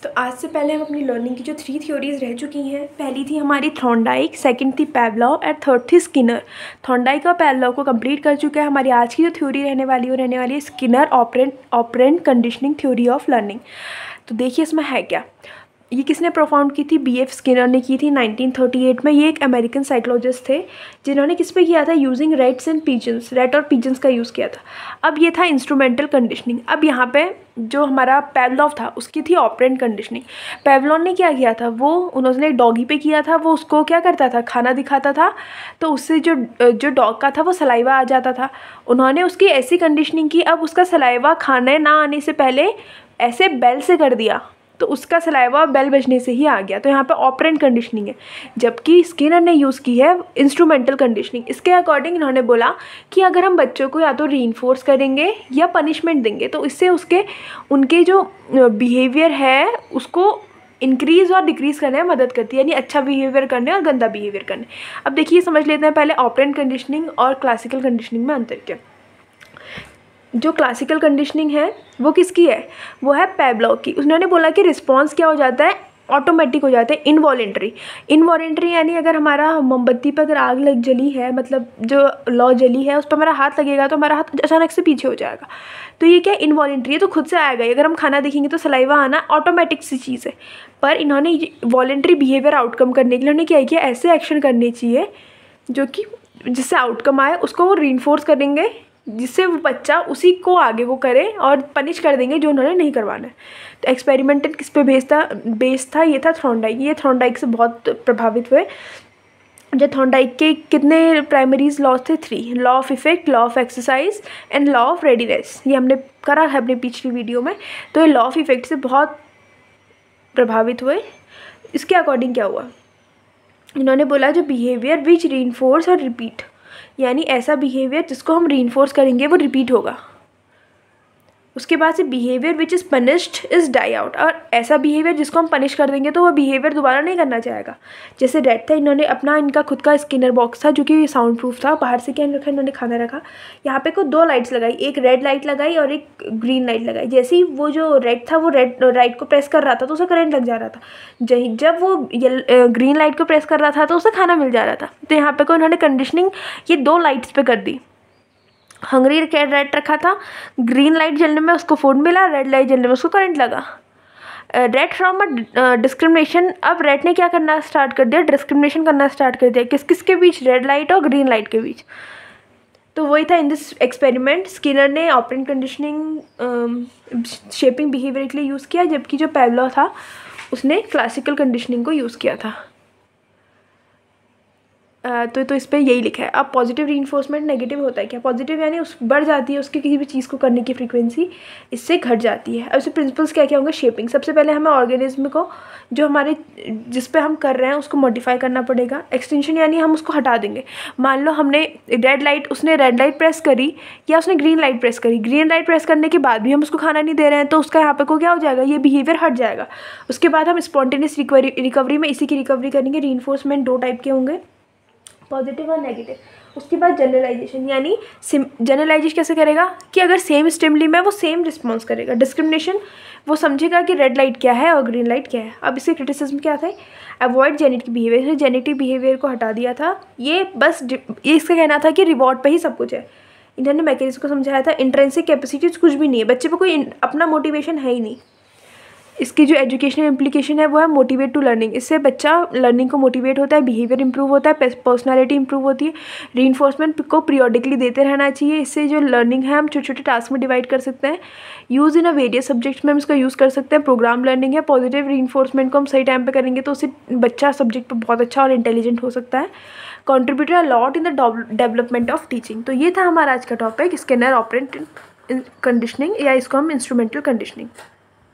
तो आज से पहले हम अपनी लर्निंग की जो 3 थ्योरीज रह चुकी हैं, पहली थी हमारी थॉर्नडाइक, सेकंड थी पावलोव और थर्ड थी स्किनर। थॉर्नडाइक और पावलोव को कंप्लीट कर चुके हैं। हमारी आज की जो थ्योरी रहने वाली है Skinner operant conditioning theory of learning. तो देखिए इसमें है क्या। ये किसने प्रोफाउंड की थी? B.F. स्किनर ने की थी 1938 में। ये एक अमेरिकन साइकोलॉजिस्ट थे जिन्होंने किस पे किया था? Using rats and pigeons, rat और पिजन्स का यूज़ किया था। अब ये था इंस्ट्रूमेंटल कंडीशनिंग। अब यहाँ पे जो हमारा पावलोव था उसकी थी ऑपरेंट कंडीशनिंग। पावलोव ने क्या किया था? उन्होंने एक डॉगी पे किया था। वो उसको क्या करता था? खाना दिखाता था, तो उससे जो डॉग का था वो सलाइवा आ जाता था। उन्होंने उसकी ऐसी कंडीशनिंग की, अब उसका सलाइवा खाने ना आने से पहले ऐसे बेल से कर दिया, तो उसका सलाइवा बेल बजने से ही आ गया। तो यहाँ पे ऑपरेंट कंडीशनिंग है, जबकि स्किनर ने यूज़ की है इंस्ट्रूमेंटल कंडीशनिंग। इसके अकॉर्डिंग इन्होंने बोला कि अगर हम बच्चों को या तो रीइंफोर्स करेंगे या पनिशमेंट देंगे तो इससे उनके जो बिहेवियर है उसको इंक्रीज़ और डिक्रीज़ करने में मदद करती है, यानी अच्छा बिहेवियर करने और गंदा बिहेवियर करने। अब देखिए समझ लेते हैं पहले ऑपरेंट कंडीशनिंग और क्लासिकल कंडीशनिंग में अंतर क्या। जो क्लासिकल कंडीशनिंग है वो किसकी है? वो है पावलोव की। उन्होंने बोला कि रिस्पॉन्स क्या हो जाता है? ऑटोमेटिक हो जाता है, इनवॉलेंट्री यानी अगर हमारा मोमबत्ती पर अगर आग लग जली है, मतलब जो लौ जली है, उस पर हमारा हाथ लगेगा तो हमारा हाथ अचानक से पीछे हो जाएगा। तो ये क्या इनवॉलेंट्री है, तो खुद से आएगा। अगर हम खाना देखेंगे तो सलाइवा आना ऑटोमेटिक सी चीज़ है। पर इन्होंने वॉलेंट्री बिहेवियर आउटकम करने के लिए उन्होंने क्या किया? ऐसे एक्शन करने चाहिए जो कि जिससे आउटकम आए, उसको वो रीइंफोर्स करेंगे जिससे वो बच्चा उसी को आगे वो करे, और पनिश कर देंगे जो उन्होंने नहीं करवाना है। तो एक्सपेरिमेंटल किस पे बेस्ड था? ये था थॉर्नडाइक। ये थॉर्नडाइक से बहुत प्रभावित हुए। जो थॉर्नडाइक के कितने प्राइमरीज लॉज थे? 3। Law of effect, law of exercise and law of readiness. ये हमने करा है अपनी पिछली वीडियो में। तो ये लॉ ऑफ इफेक्ट से बहुत प्रभावित हुए। इसके अकॉर्डिंग क्या हुआ? इन्होंने बोला जो बिहेवियर विच रीइंफोर्स और रिपीट, यानी ऐसा बिहेवियर जिसको हम रीइंफोर्स करेंगे वो रिपीट होगा। उसके बाद से behaviour which is punished is die out, और ऐसा बिहेवियर जिसको हम पनिश कर देंगे तो वो बिहेवियर दोबारा नहीं करना चाहेगा। जैसे रेड था, इन्होंने अपना इनका खुद का स्किनर बॉक्स था जो कि साउंड प्रूफ था। बाहर से क्या रखा? इन्होंने खाना रखा। यहाँ पे को 2 लाइट्स लगाई, एक रेड लाइट लगाई और एक ग्रीन लाइट लगाई। जैसे ही वो जो रेड था वो लाइट को प्रेस कर रहा था तो उसे करंट लग जा रहा था। जब वो ग्रीन लाइट को प्रेस कर रहा था तो उसे खाना मिल जा रहा था। तो यहाँ पे को इन्होंने कंडीशनिंग ये 2 लाइट्स पे कर दी। हंगरी रेड रखा था, ग्रीन लाइट जलने में उसको फूड मिला, रेड लाइट जलने में उसको करंट लगा। Red from a discrimination. अब रेड ने क्या करना स्टार्ट कर दिया? डिस्क्रिमिनेशन करना स्टार्ट कर दिया। किस के बीच? रेड लाइट और ग्रीन लाइट के बीच। तो वही था इन दिस एक्सपेरिमेंट। स्किनर ने ऑपरेंट कंडीशनिंग शेपिंग बिहेवियर के लिए यूज़ किया, जबकि जो पावलोव था उसने क्लासिकल कंडीशनिंग को यूज़ किया था। तो इस पर यही लिखा है। अब पॉजिटिव रीइंफोर्समेंट नेगेटिव होता है क्या? पॉजिटिव यानी उस बढ़ जाती है उसकी किसी भी चीज़ को करने की फ्रीक्वेंसी, इससे घट जाती है। अब इससे प्रिंसिपल्स क्या क्या होंगे? शेपिंग। सबसे पहले हमें ऑर्गेनिज्म को जो हमारे जिस पे हम कर रहे हैं उसको मॉडिफाई करना पड़ेगा। एक्सटेंशन यानी हम उसको हटा देंगे। मान लो उसने रेड लाइट प्रेस करी या उसने ग्रीन लाइट प्रेस करी। ग्रीन लाइट प्रेस करने के बाद भी हम उसको खाना नहीं दे रहे हैं तो उसका यहाँ पे को क्या हो जाएगा? ये बिहेवियर हट जाएगा। उसके बाद हम स्पॉन्टेनियस रिकवरी में इसी की रिकवरी करेंगे। रीइंफोर्समेंट 2 टाइप के होंगे, पॉजिटिव और नेगेटिव। उसके बाद जनरलाइजेशन, यानी जनरलाइजेशन कैसे करेगा कि अगर सेम स्टिमुली में वो सेम रिस्पॉन्स करेगा। डिस्क्रिमिनेशन, वो समझेगा कि रेड लाइट क्या है और ग्रीन लाइट क्या है। अब इससे क्रिटिसिज्म क्या था? Avoid genetic behaviour. Genetic behaviour को हटा दिया था। ये इसका कहना था कि रिवॉर्ड पे ही सब कुछ है। इन्होंने मैकेनिज्म को समझाया था। इंट्रिंसिक कैपेसिटीज कुछ भी नहीं है, बच्चे पे कोई अपना मोटिवेशन है ही नहीं। इसकी जो एजुकेशनल इम्प्लीकेशन है वो है मोटिवेट टू लर्निंग। इससे बच्चा लर्निंग को मोटिवेट होता है, बिहेवियर इंप्रूव होता है, पर्सनालिटी इंप्रूव होती है। रीइंफोर्समेंट को पीरियोडिकली देते रहना चाहिए। इससे जो लर्निंग है हम छोटे छोटे टास्क में डिवाइड कर सकते हैं। Use in a various subjects में हम इसका यूज़ कर सकते हैं। प्रोग्राम लर्निंग है। पॉजिटिव रीइंफोर्समेंट को हम सही टाइम पर करेंगे तो उससे बच्चा सब्जेक्ट पर बहुत अच्छा और इंटेलिजेंट हो सकता है। Contributed a lot in the development of teaching. तो ये था हमारा आज का टॉपिक, स्किनर ऑपरेंट कंडीशनिंग, या इसको हम इंस्ट्रूमेंटल कंडीशनिंग।